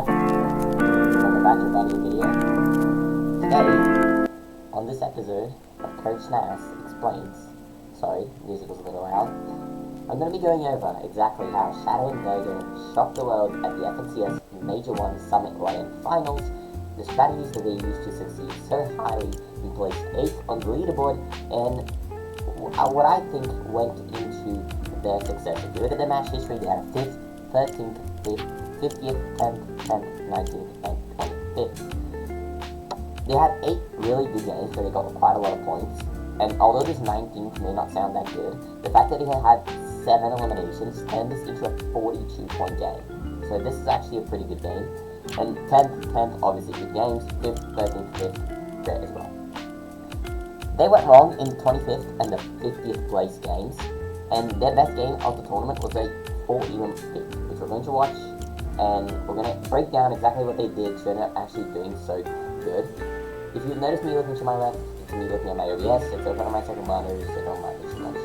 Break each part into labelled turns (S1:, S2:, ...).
S1: back. Welcome back to a brand new video. Today, on this episode of Coach Nass Explains, sorry, music was a little loud, I'm going to be going over exactly how Shadow and Vergo shocked the world at the FNCS Major 1 Summit Grand Finals, the strategies that they used to succeed so highly in place 8th on the leaderboard, and what I think went into their success. If you look at their match history, they had 5th, 13th, 5th, 50th, 10th, 10th, 19th, and 25th. They had 8 really good games where they got quite a lot of points, and although this 19th may not sound that good, the fact that they had 7 eliminations turned this into a 42-point game. So this is actually a pretty good game. And 10th, obviously good games, 5th, 13th, 5th, great as well. They went wrong in the 25th and the 50th place games, and their best game of the tournament was a 4-even 5th, which we're going to watch, and we're going to break down exactly what they did to end up actually doing so good. If you've noticed me looking to my left, it's me looking at my OBS, it's open on my second monitor, so don't mind me too much.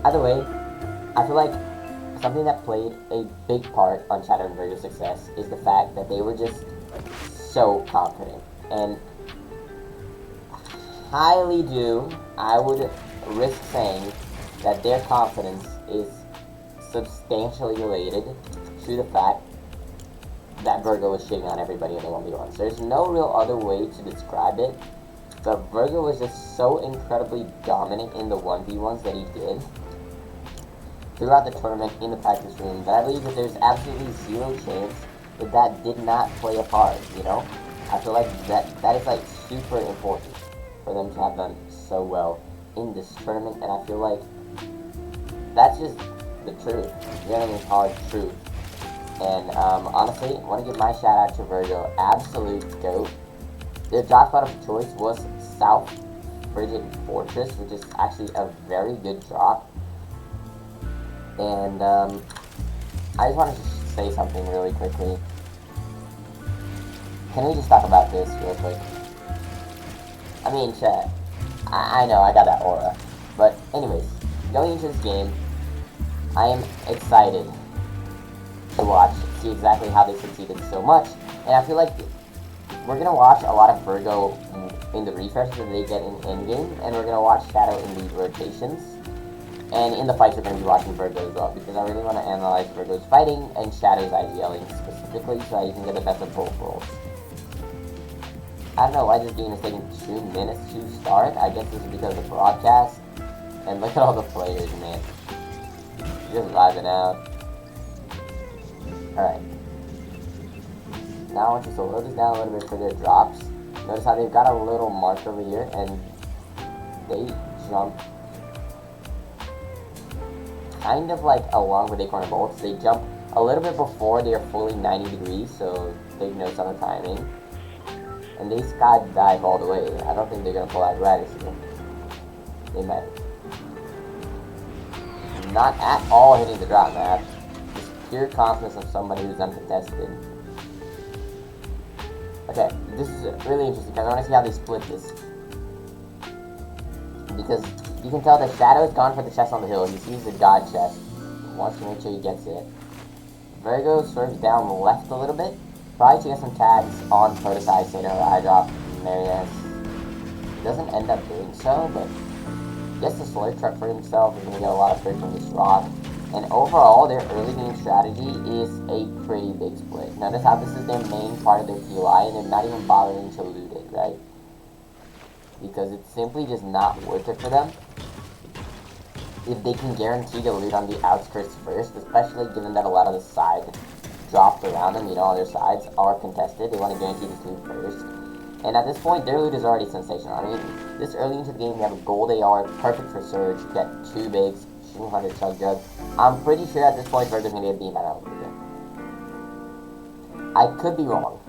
S1: Either way, I feel like something that played a big part on Shadow and Vergo's success is the fact that they were just so confident, and I would risk saying that their confidence is substantially related to the fact that Vergo was shitting on everybody in the 1v1s. There's no real other way to describe it, but Vergo was just so incredibly dominant in the 1v1s that he did throughout the tournament in the practice room that I believe that there's absolutely zero chance that that did not play a part, you know? I feel like that is like super important for them to have done so well in this tournament, and I feel like that's just the truth, genuinely hard truth. And honestly, I want to give my shout out to Vergo, absolute GOAT. Their drop spot of choice was South Frigid Fortress, which is actually a very good drop. And I just want to say something really quickly. Can we just talk about this real quick? I mean, chat, I know I got that aura, but anyways, going into this game, I am excited to watch, see exactly how they succeeded so much, and I feel like we're going to watch a lot of Vergo in the refreshes that they get in endgame, and we're going to watch Shadow in these rotations, and in the fights we're going to be watching Vergo as well, because I really want to analyze Vergo's fighting and Shadow's IGLing specifically, so you can get the best of both worlds. I don't know why this game is taking 2 minutes to start. I guess this is because of the broadcast. And look at all the players, man. Just vibing out. Alright. Now I want you to slow this down a little bit for their drops. Notice how they've got a little mark over here, and they jump kind of like along with the corner bolts. They jump a little bit before they are fully 90 degrees, so take notes on the timing. And they sky dive all the way. I don't think they're gonna pull out right. They might. Not at all hitting the drop map. Just pure confidence of somebody who's uncontested. Okay, this is really interesting because I want to see how they split this. Because you can tell that Shadow's gone for the chest on the hill. He sees the god chest. He wants to make sure he gets it. Vergo swerves down left a little bit. Probably to get some tags on Prototype, Satyr, eye drop, Marius. He doesn't end up doing so, but gets the slow truck for himself. He's going to get a lot of fruit from this rock. And overall, their early game strategy is a pretty big split. Notice how this is their main part of their POI, and they're not even bothering to loot it, right? Because it's simply just not worth it for them. If they can guarantee the loot on the outskirts first, especially given that a lot of the side dropped around them, you know, on their sides are contested. They want to guarantee this loot first. And at this point, their loot is already sensational. I mean, this early into the game, we have a gold AR, perfect for Surge, get 2 bigs, 200 chug jug. I'm pretty sure at this point, Vergo's going to get a beam out of it. I could be wrong.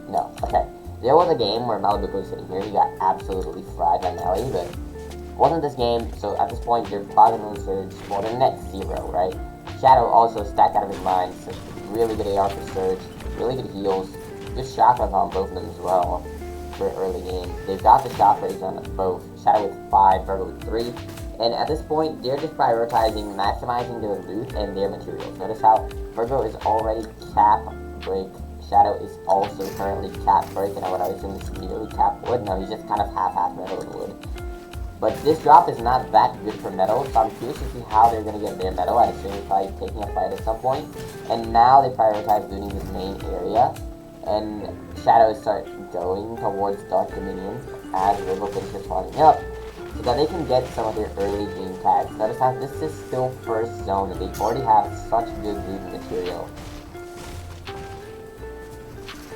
S1: No, okay. There was a game where Malibu was sitting here. He got absolutely fried by Mally, but it wasn't this game. So at this point, they're clogging on Surge for the next 0, right? Shadow also stacked out of his mind, so really good AR for Surge, really good heals, good shotguns on both of them as well for early game. They've got the shot rates on both, Shadow with 5, Vergo with 3. And at this point, they're just prioritizing maximizing their loot and their materials. Notice how Vergo is already cap break. Shadow is also currently cap break, and what I assume is nearly cap wood. No, he's just kind of half metal and wood. But this drop is not that good for metal, so I'm curious to see how they're going to get their metal. I assume probably taking a fight at some point. And now they prioritize looting this main area. And Shadows start going towards Dark Dominion as Vergo finishes farming up, so that they can get some of their early game tags. Notice how this is still first zone, and they already have such good loot material.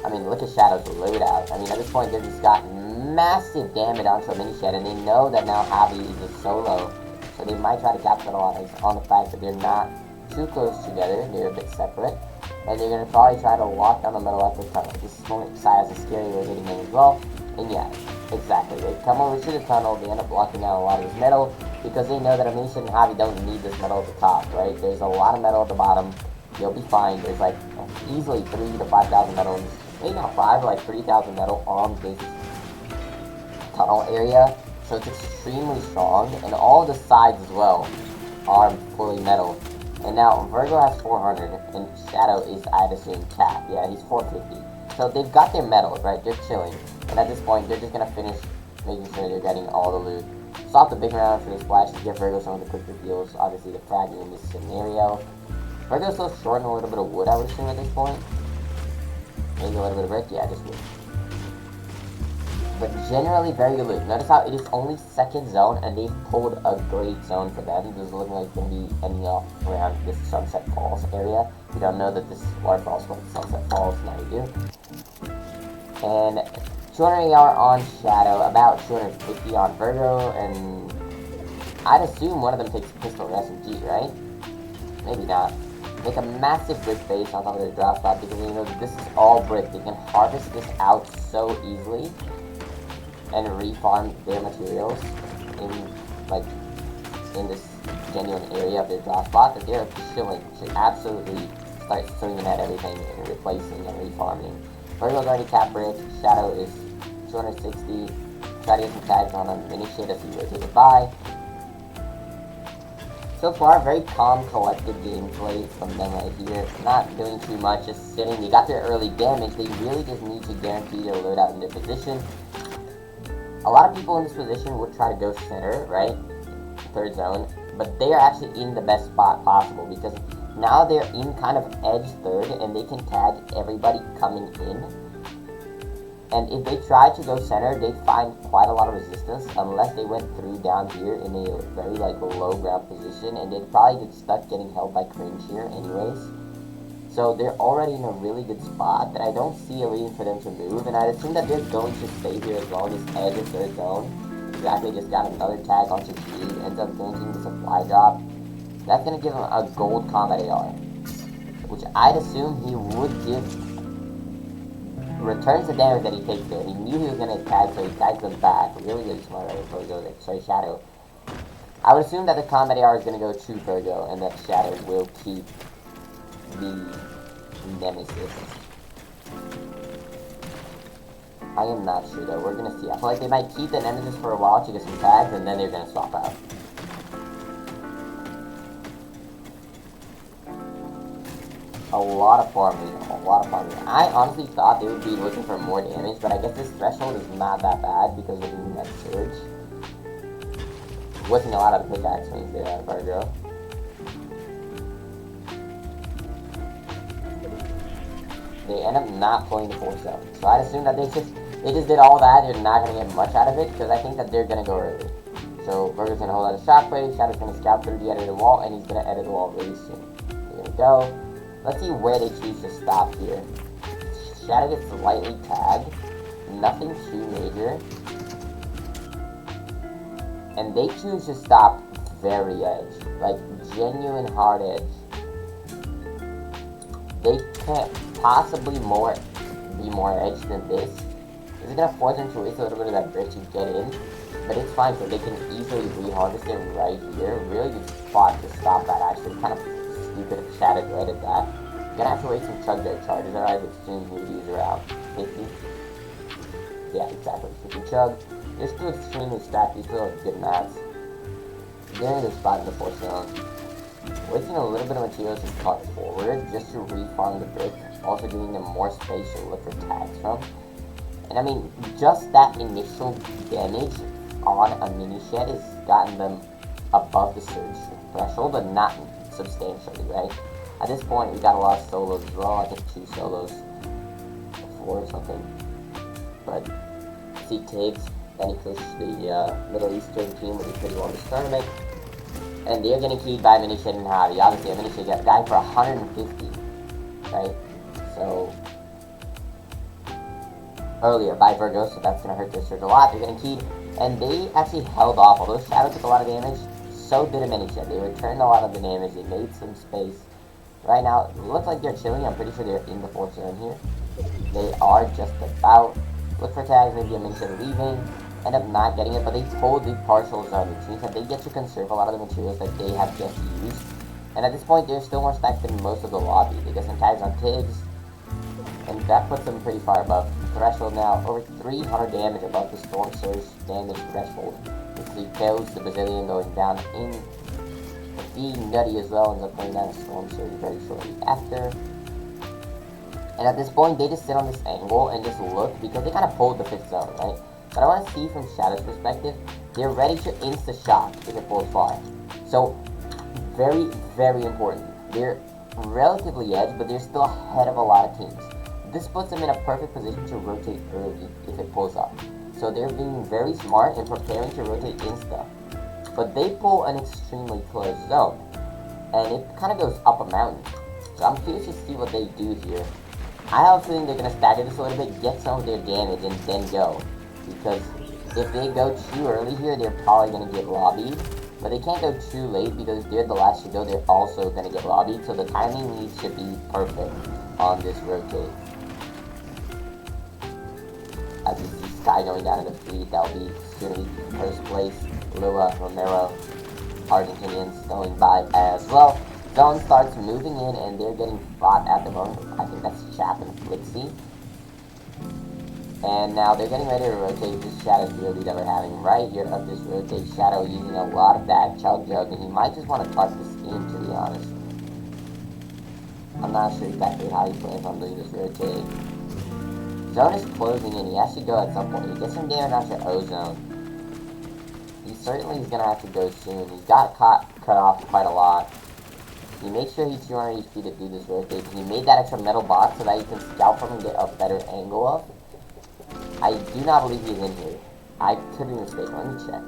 S1: I mean, look at Shadow's loadout. I mean, at this point, they've just got massive damage onto a mini shed, and they know that now Javi is a solo, so they might try to capitalize on the fact that they're not too close together. They're a bit separate, and they're going to probably try to lock down the middle at the tunnel. This moment, Sai has a scary way hitting him as well, and yeah, exactly. They come over to the tunnel, they end up blocking out a lot of this metal, because they know that a mini shed and Javi don't need this metal at the top, right? There's a lot of metal at the bottom. You'll be fine. There's like easily 3,000 to 5,000 metal, maybe not 5, but like 3,000 metal on this tunnel area, so it's extremely strong, and all the sides as well are fully metal. And now Vergo has 400, and Shadow is, I'd assume, cap. Yeah, he's 450. So they've got their metals, right? They're chilling, and at this point, they're just gonna finish making sure they're getting all the loot. Stop the big round for the splash to give Vergo some of the quicker heals. Obviously, the fragging in this scenario. Vergo's still short on a little bit of wood, I would assume, at this point. Maybe a little bit of brick, yeah, just wood. But generally very good loot. Notice how it is only second zone, and they've pulled a great zone for them. This is looking like it's going to be ending up around this Sunset Falls area. If you don't know that this is waterfall, it's called Sunset Falls, now you do. And 200 AR on Shadow, about 250 on Vergo, and I'd assume one of them takes pistol or SMG, right? Maybe not. Make a massive brick base on top of their drop spot, because you know this is all brick. They can harvest this out so easily and refarm their materials in this genuine area of their drop spot that they're chilling to absolutely start throwing at everything and replacing and refarming. Vergo's already cap brick, Shadow is 260, try to get some tags on a mini shit as he rotates it by. So far, very calm, collected gameplay from them right here. Not doing too much, just sitting. They got their early damage. They really just need to guarantee their loadout in their position. A lot of people in this position would try to go center, right? Third zone. But they are actually in the best spot possible, because now they're in kind of edge third, and they can tag everybody coming in. And if they tried to go center, they'd find quite a lot of resistance, unless they went through down here in a very low ground position, and they'd probably get stuck getting held by cringe here anyways. So they're already in a really good spot that I don't see a reason for them to move, and I'd assume that they're going to stay here as well, this edge of third zone. Exactly, just got another tag onto speed, ends up guaranteeing the supply drop. That's going to give him a gold combat AR, which I'd assume he would give. Returns the damage that he takes there. He knew he was going to tag, so he tags them back. Really, really smart right before he goes there. Sorry, Shadow. I would assume that the combat AR is going to go to Vergo, and that Shadow will keep the Nemesis. I am not sure though. We're going to see. I feel like they might keep the Nemesis for a while to get some tags, and then they're going to swap out. A lot of farming. I honestly thought they would be looking for more damage, but I guess this threshold is not that bad because they're doing that surge. Wasting a lot of pickaxe swings there at Vergo. They end up not pulling the 4-7. So I'd assume that they just did all that. They're not going to get much out of it, because I think that they're going to go early. So Vergo's going to hold out a shockwave, Shadow's going to scout through the edited wall, and he's going to edit the wall really soon. Here we go. Let's see where they choose to stop here. Shadow gets slightly tagged. Nothing too major. And they choose to stop very edge. Like, genuine hard edge. They can't possibly be more edge than this. This is going to force them to waste a little bit of that brick to get in. But it's fine, so they can easily re-harvest it right here. Really good spot to stop that, actually. Kind of stupid if Shadow dreaded that. You're gonna have to wait some chug their charges, otherwise exchange movies are out. 50. Yeah, exactly. 50 chug. They're still extremely stacked, these still have good mats. They're in their spot in the 4th zone. Wasting a little bit of materials to cut forward just to refarm the brick, also giving them more space to look for tags from. And I mean, just that initial damage on a mini shed has gotten them above the surge threshold, but not substantially, right? At this point, we got a lot of solos as well. I think 2 solos, 4 or something. But see Tiggs, Danny Kush, the Middle Eastern team, which is pretty well in this tournament. And they're getting keyed by Mini Shed and Javi. Obviously, a Mini Shed got a guy for 150, right? So, earlier by Vergo, so that's going to hurt their surge a lot. They're getting keyed, and they actually held off. Although Shadow took a lot of damage, so did a Mini Shed. They returned a lot of the damage. They made some space. Right now, it looks like they're chilling. I'm pretty sure they're in the 4th zone here. They are just about. Look for tags, maybe a Mini Shed leaving. End up not getting it, but they pulled the partial zone, which means that they get to conserve a lot of the materials that they have just used. And at this point, they're still more stacked than most of the lobby. They get some tags on Tiggs, and that puts them pretty far above the threshold now. Over 300 damage above the Storm Surge damage threshold. You see Kills, the Brazilian, going down in the Nutty as well, ends up going down to Storm Surge very shortly after. And at this point, they just sit on this angle and just look, because they kind of pulled the 5th zone, right? But I want to see from Shadow's perspective, they're ready to insta-shock if it pulls far. So, very, very important. They're relatively edged, but they're still ahead of a lot of teams. This puts them in a perfect position to rotate early if it pulls up. So they're being very smart and preparing to rotate insta. But they pull an extremely close zone, and it kind of goes up a mountain. So I'm curious to see what they do here. I have a feeling they're going to stagger this a little bit, get some of their damage, and then go. Because if they go too early here, they're probably going to get lobbied. But they can't go too late, because if they're the last to go, they're also going to get lobbied. So the timing needs to be perfect on this rotate. As you see Sky going down in the feed, that'll be soon to be first place. Lua, Romero, Argentinians going by as well. Zone starts moving in, and they're getting fought at the moment. I think that's Chap and Flixie. And now they're getting ready to rotate this Shadow's real lead that we're having right here of this rotate. Shadow using a lot of that Chug Jug, and he might just want to target the scheme, to be honest. I'm not sure exactly how he plans on doing this rotate. Zone is closing in. He has to go at some point. He gets some damage onto O-Zone. He certainly is going to have to go soon. He's got cut off quite a lot. He makes sure he's 200 HP to do this rotate. He made that extra metal box so that he can scalp from and get a better angle of. I do not believe he's in here. I could be mistaken. Let me check.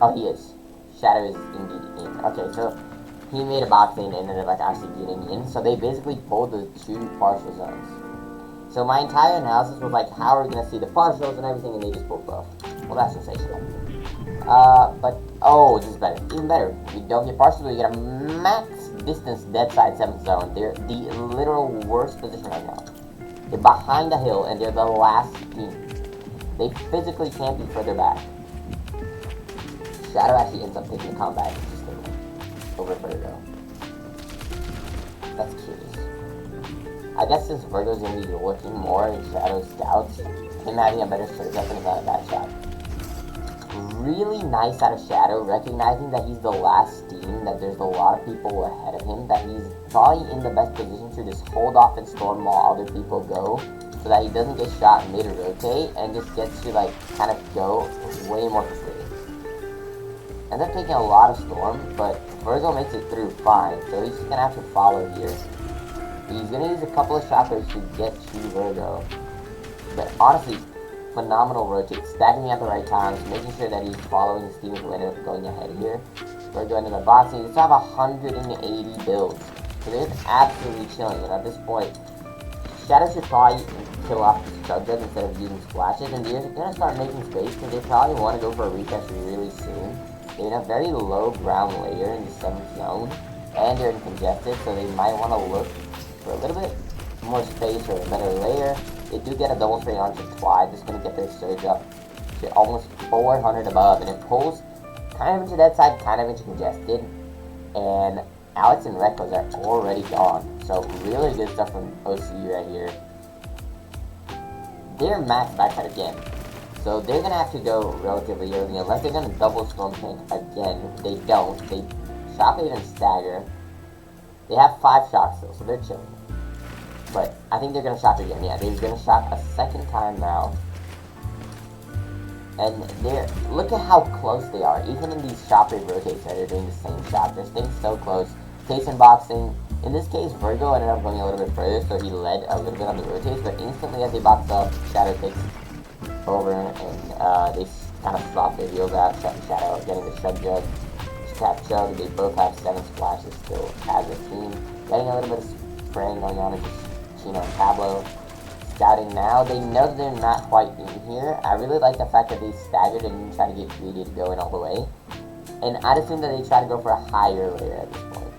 S1: Oh, he is. Shadow is indeed in. Okay, so he made a box and ended up like actually getting in. So they basically pulled the 2 partial zones. So my entire analysis was like, how are we going to see the partials and everything, and they just pulled both. Well, that's sensational. But, oh, this is better. Even better. We don't get partials, we get a max distance dead side 7th zone. They're the literal worst position right now. They're behind the hill, and they're the last team. They physically can't be further back. Shadow actually ends up taking the combat over Vergo. That's curious. I guess since Vergo's going to be looking more in Shadow Scouts, him having a better surge weapon is not a bad shot. Really nice out of Shadow, recognizing that he's the last team, that there's a lot of people ahead of him, that he's probably in the best position to just hold off and storm while other people go, so that he doesn't get shot mid-rotate, and just gets to, like, kind of go way more for free. Ends up taking a lot of storm, but Vergo makes it through fine, so he's just gonna have to follow here. He's gonna use a couple of shockers to get to Vergo, but honestly, phenomenal rotate, stacking me at the right times, making sure that he's following his team who ended up going ahead here. Vergo ended up boxing. They still have 180 builds, so they're absolutely chilling. And at this point, Shadow should probably kill off the Chug Jug instead of using splashes, and they're gonna start making space because they probably want to go for a refresh really soon. They're in a very low ground layer in the 7th zone, and they're in congested, so they might want to look for a little bit more space or a better layer. They do get a double spray on to Twide, just gonna get their surge up to almost 400 above, and it pulls kind of into that side, kind of into congested, and Alex and Reckless are already gone. So really good stuff from OCU right here. They're maxed backside again. So they're gonna have to go relatively early, unless they're gonna double Storm Tank again. They don't. They Shockwave and Stagger. They have 5 shocks still, so they're chilling. But I think they're gonna shock again. Yeah, they're gonna shock a second time now. And look at how close they are. Even in these Shockwave rotates, they're doing the same shock. They're staying so close. Case in boxing. In this case, Vergo ended up going a little bit further, so he led a little bit on the rotates. But instantly, as they box up, Shadow takes over, and they kind of swap their deals out. Shadow getting the Shug Jug, Tap Chug. They both have 7 splashes still as a team. Getting a little bit of spraying going on. Chino and Pablo scouting now. They know that they're not quite in here. I really like the fact that they staggered and didn't try to get greedy to go in all the way. And I'd assume that they try to go for a higher layer at this point.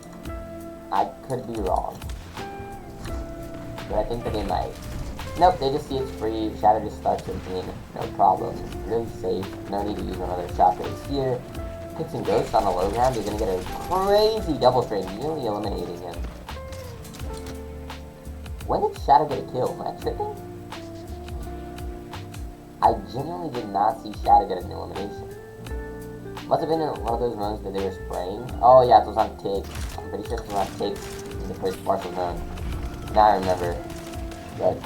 S1: I could be wrong, but I think that they might. Nope, they just see it's free. Shadow just starts with in, no problem. Really safe. No need to use another shockwave here. Picks and Ghost on the low ground. They're gonna get a crazy double strain, nearly eliminating him. When did Shadow get a kill? Am I tripping? I genuinely did not see Shadow get an elimination. Must have been in one of those runs that they were spraying. Oh yeah, it was on Tig. I'm pretty sure it was on Tig in the first partial zone. Now I remember. But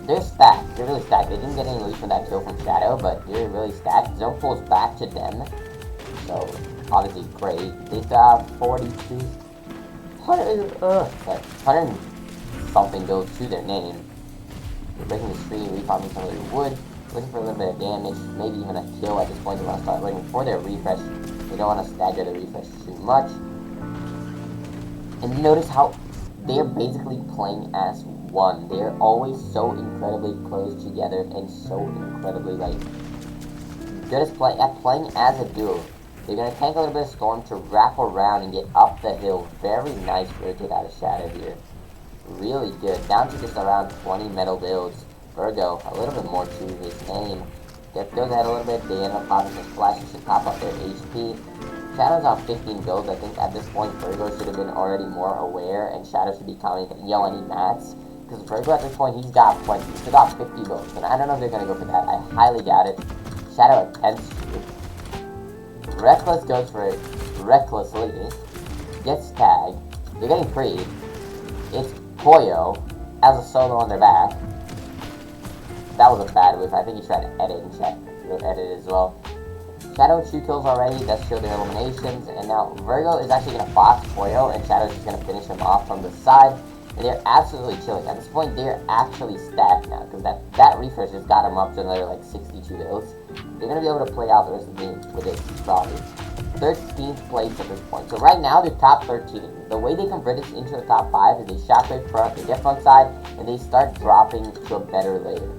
S1: they're stacked. They're really stacked. They didn't get any loot from that kill from Shadow, but they're really stacked. Zone pulls back to them. So, obviously great. They still have 42. 100 something goes to their name. They're breaking the screen, refarming some of their wood, looking for a little bit of damage, maybe even a kill at this point. They want to start looking for their refresh. They don't want to stagger the refresh too much. And notice how they're basically playing as one. They're always so incredibly close together and so incredibly good at playing as a duo. They're going to tank a little bit of Storm to wrap around and get up the hill. Very nice rotate out of Shadow here. Really good. Down to just around 20 metal builds. Vergo, a little bit more to his name. Goes ahead a little bit. They end up popping some splashes to top up their HP. Shadow's on 15 builds. I think at this point Vergo should have been already more aware, and Shadow should be counting, yo, I need mats. Because Vergo at this point, he's got plenty. He's got 50 builds. And I don't know if they're going to go for that. I highly doubt it. Shadow attempts to. Reckless goes for it recklessly. Gets tagged. They're getting freed. It's Koyo as a solo on their back. That was a bad whiff. I think he tried to edit and check. Edit as well. Shadow 2 kills already. That's show their eliminations. And now Vergo is actually going to box Koyo, and Shadow's just going to finish him off from the side. And they're absolutely chilling. At this point, they're actually stacked now, because that refresh just got them up to another like 62 builds. They're going to be able to play out the rest of the game with this probably. 13th place at this point. So right now, they're top 13. The way they convert this into a top 5 is they shockwave front, they get front side, and they start dropping to a better layer.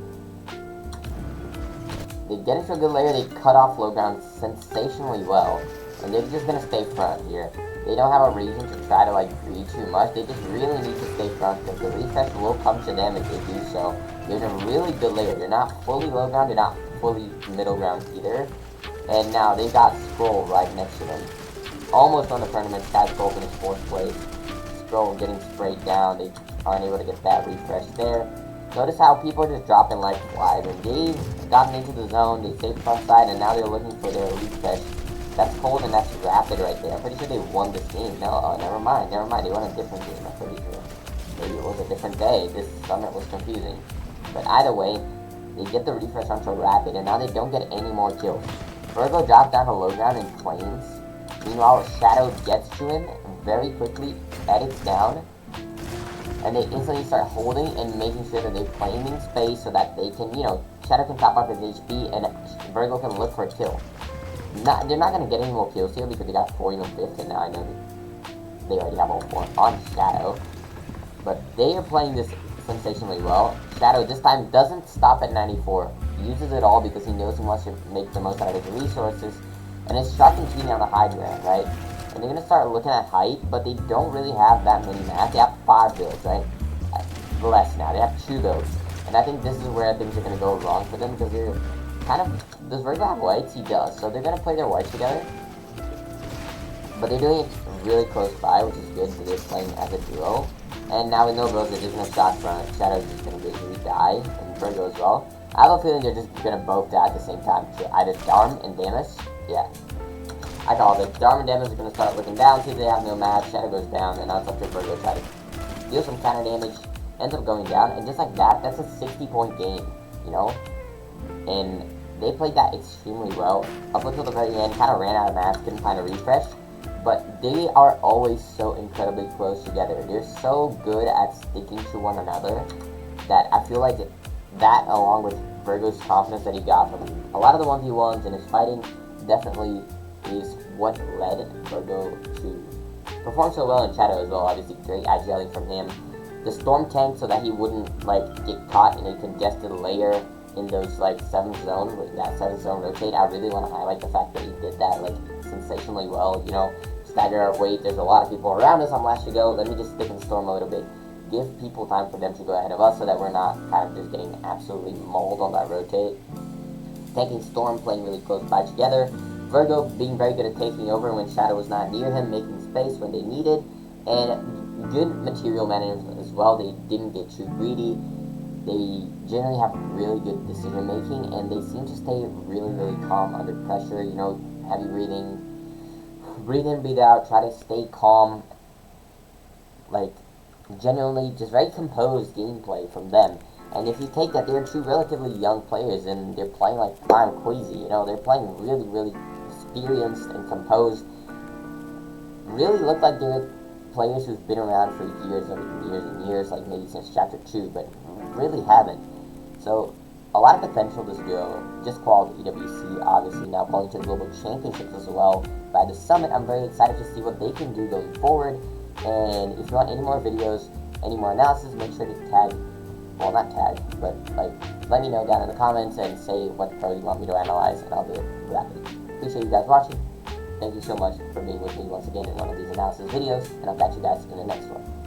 S1: They get into a good layer, they cut off low ground sensationally well, and they're just going to stay front here. They don't have a reason to try to like greed too much. They just really need to stay front, because the refresh will come to them if they do so. They're in a really good layer. They're not fully low ground, they're not fully middle ground either. And now they've got Scroll right next to them. Almost on the tournament, Sky's Gold in his 4th place. Scroll getting sprayed down. They aren't able to get that refresh there. Notice how people are just dropping like flies. And they've gotten into the zone, they saved front side, and now they're looking for their refresh. That's cold and that's rapid right there. I'm pretty sure they won this game. No, never mind. They won a different game, I'm pretty sure. Maybe it was a different day. This summit was confusing. But either way, they get the refresh onto rapid, and now they don't get any more kills. Vergo drops down to low ground and claims. Meanwhile, Shadow gets to him very quickly, edits down, and they instantly start holding and making sure that they're claiming space so that they can, Shadow can top up his HP and Vergo can look for a kill. They're not going to get any more kills here because they got 40 and 5th, and now I know they already have all 4 on Shadow. But they are playing this sensationally well. Shadow this time doesn't stop at 94. He uses it all because he knows he wants to make the most out of his resources. And it's Shock and cheating on the high ground, right? And they're going to start looking at height, but they don't really have that many mats. They have 5 builds, right? Less now. They have 2 builds. And I think this is where things are going to go wrong for them, because they're kind of... Does Vergo have whites? He does. So they're going to play their whites together. But they're doing it really close by, which is good, so they're playing as a duo. And now with no builds, they're just going to shock front. Shadow's just going to basically die, and Vergo as well. I have a feeling they're just gonna both die at the same time to either Darm and Damus. Yeah. I call it. Darm and Damus are gonna start looking down, see if they have no match, Shadow goes down, and now it's up to Vergo to try to deal some counter damage, ends up going down, and just like that, that's a 60-point game, you know? And they played that extremely well. Up until the very end, kind of ran out of match, couldn't find a refresh. But they are always so incredibly close together. They're so good at sticking to one another that I feel like that, along with Vergo's confidence that he got from a lot of the 1v1s and his fighting, definitely is what led Vergo to perform so well in Shadow as well. Obviously, great agility from him. The Storm tank so that he wouldn't like get caught in a congested layer in those like 7th zone, with that 7th zone rotate. I really want to highlight the fact that he did that like sensationally well. You know, stagger our weight. There's a lot of people around us on Last to Go. Let me just stick in Storm a little bit. Give people time for them to go ahead of us so that we're not kind of just getting absolutely mauled on that rotate. Taking Storm, playing really close by together. Vergo being very good at taking over when Shadow was not near him, making space when they needed, and good material management as well. They didn't get too greedy. They generally have really good decision making, and they seem to stay really, really calm under pressure. You know, heavy breathing, breathe in, breathe out, try to stay calm. Like, genuinely, just very composed gameplay from them. And if you take that they're two relatively young players and they're playing like prime Queasy, you know, they're playing really, really experienced and composed. Really look like they're players who've been around for years and years and years, like maybe since Chapter 2, but really haven't. So, a lot of potential this duo. Just qualified EWC, obviously, now qualifying to the Global Championships as well. By the Summit, I'm very excited to see what they can do going forward. And if you want any more videos, any more analysis, make sure to tag, well, not tag, but like, let me know down in the comments and say what pro you want me to analyze, and I'll do it rapidly. Appreciate you guys watching. Thank you so much for being with me once again in one of these analysis videos, and I'll catch you guys in the next one.